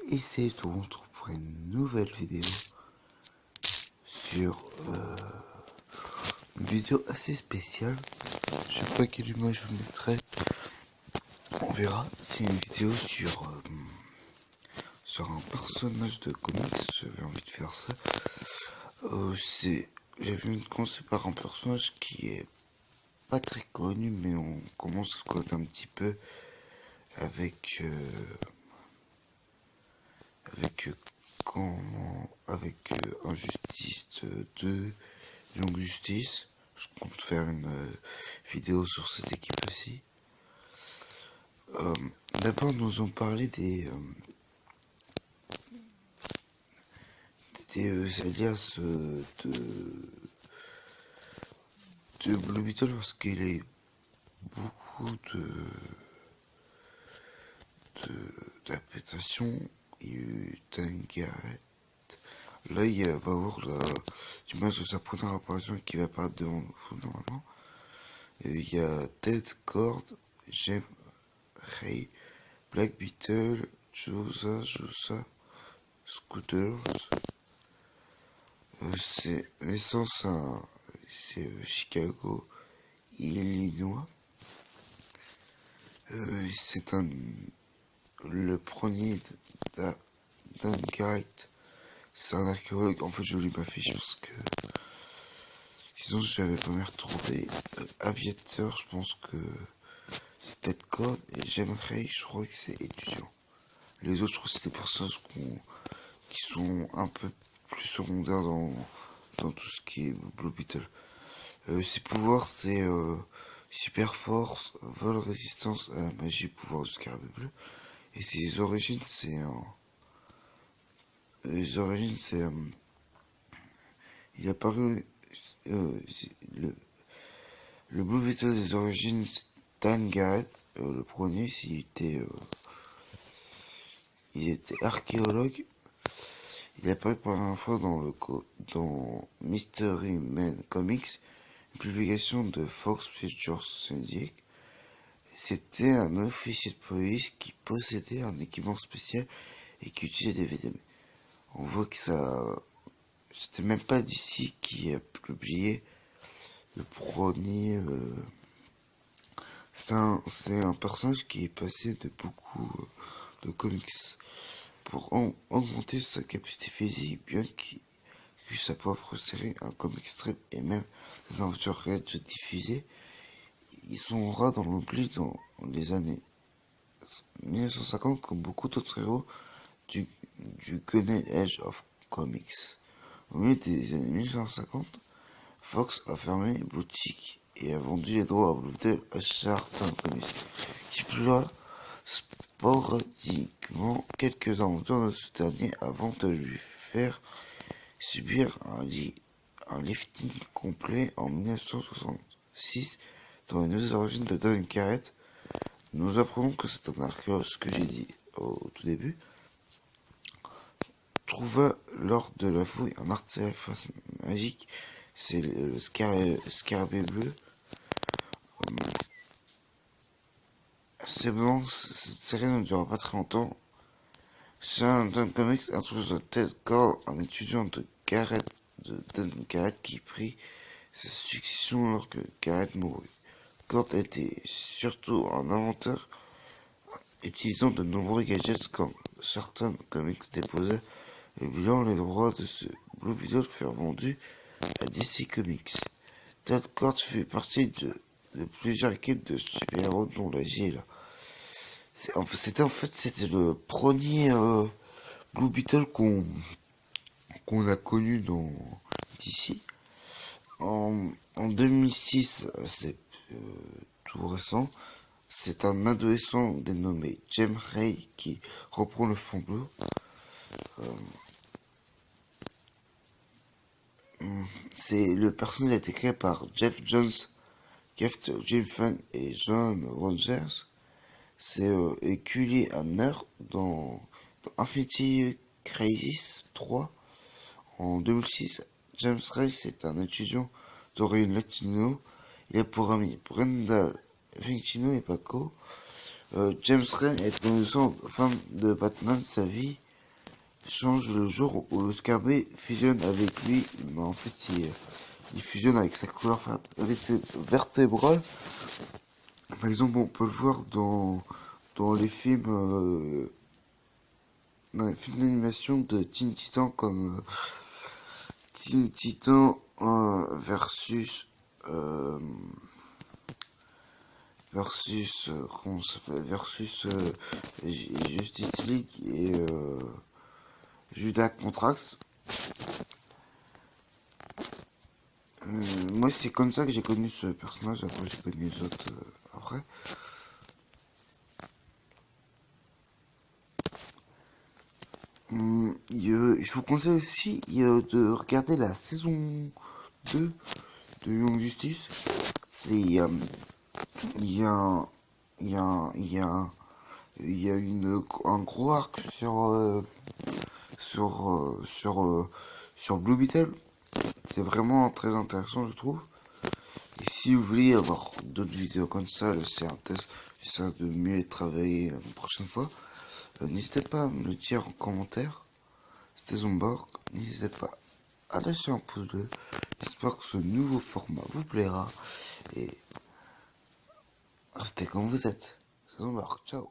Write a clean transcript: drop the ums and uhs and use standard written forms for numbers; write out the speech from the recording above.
Et c'est tout, on se retrouve pour une nouvelle vidéo sur une vidéo assez spéciale. Je sais pas quelle image je vous mettrai, on verra. C'est une vidéo sur un personnage de comics. J'avais envie de faire ça. J'avais une commencer par un personnage qui est pas très connu, mais on commence à se connaître un petit peu avec Injustice 2, Longue Justice. Je compte faire une vidéo sur cette équipe aussi. D'abord, nous allons parler des alias de Blue Beetle, parce qu'il est beaucoup d'interprétations. Il y a eu Dan Garrett. Là, il va avoir l'image de sa première apparition qui va apparaître devant vous normalement. Il y a Ted Cord, Jim Ray, Black Beetle, Josa, Scooters. C'est naissance à Chicago, Illinois. C'est le premier Dan Garrett. C'est un archéologue. En fait, je lis ma fiche parce que sinon je n'avais pas retrouvé. Aviateur, je pense que c'est Ted Code, et j'aimerais, je crois que c'est étudiant. Les autres, je crois que c'est des personnages qui sont un peu plus secondaires dans tout ce qui est Blue Beetle. Ses pouvoirs, c'est super force, vol, résistance à la magie, pouvoir du scarabée bleu. Et ses origines, il est apparu le Blue Beetle des origines, Dan Garrett, le premier, il était archéologue. Il est apparu pour la première fois dans Mystery Man Comics, une publication de Fox Features Syndicate. C'était un officier de police qui possédait un équipement spécial et qui utilisait des VDM. On voit que c'était même pas DC qui a publié le premier. C'est un personnage qui est passé de beaucoup de comics pour augmenter sa capacité physique, bien qu'il eut sa propre série, un comic strip et même des aventures réelles diffusées. Ils sont rares dans l'oubli dans les années 1950, comme beaucoup d'autres héros du Golden Age of Comics. Au milieu des années 1950, Fox a fermé boutique et a vendu les droits à Blue Beetle à certains comics, qui ploient sporadiquement quelques aventures de ce dernier avant de lui faire subir un lifting complet en 1966. Dans les nouvelles origines de Dan Garrett, nous apprenons que c'est un archéologue, ce que j'ai dit au tout début, trouva lors de la fouille un artefact magique, c'est le scarabée bleu. C'est bon, cette série ne durera pas très longtemps. C'est un Dan Comics introduit à Ted Cord, un étudiant de Dan Garrett qui prit sa succession lorsque Garrett mourut. Cord était surtout un inventeur, utilisant de nombreux gadgets comme certains comics déposaient le bilan. Les droits de ce Blue Beetle furent vendus à DC Comics. Ted Cord fait partie de plusieurs équipes de super-héros dont la GLA. C'était le premier Blue Beetle qu'on a connu dans DC. En 2006, c'est tout récent. C'est un adolescent dénommé Jim Ray qui reprend le flambeau. Le personnage a été créé par Jeff Jones, Jim Fung et John Rogers. C'est Cully Hanner dans Infinity Crisis 3 en 2006. James Ray, c'est un étudiant d'origine latino. Il a pour amis Brenda Vincino et Paco. James Ray est une femme de Batman. Sa vie change le jour où le scarabée fusionne avec lui. Mais en fait, il fusionne avec sa couleur vertébrale. Par exemple, on peut le voir dans les films, dans les films d'animation de Teen Titan comme Teen Titan euh, comment ça s'appelle, versus Justice League et Judas Contrax. Moi, c'est comme ça que j'ai connu ce personnage. Après, j'ai connu les autres après. Je vous conseille aussi de regarder la saison 2 de Young Justice. C'est il y a il y a il y a il y a il y a un gros arc sur Blue Beetle. C'est vraiment très intéressant, je trouve. Et si vous voulez avoir d'autres vidéos comme ça, c'est un test. J'essaie de mieux travailler la prochaine fois. N'hésitez pas à me le dire en commentaire. C'était Zomborg. N'hésitez pas à lâcher un pouce bleu. J'espère que ce nouveau format vous plaira. Et restez comme vous êtes. C'est Zomborg. Ciao.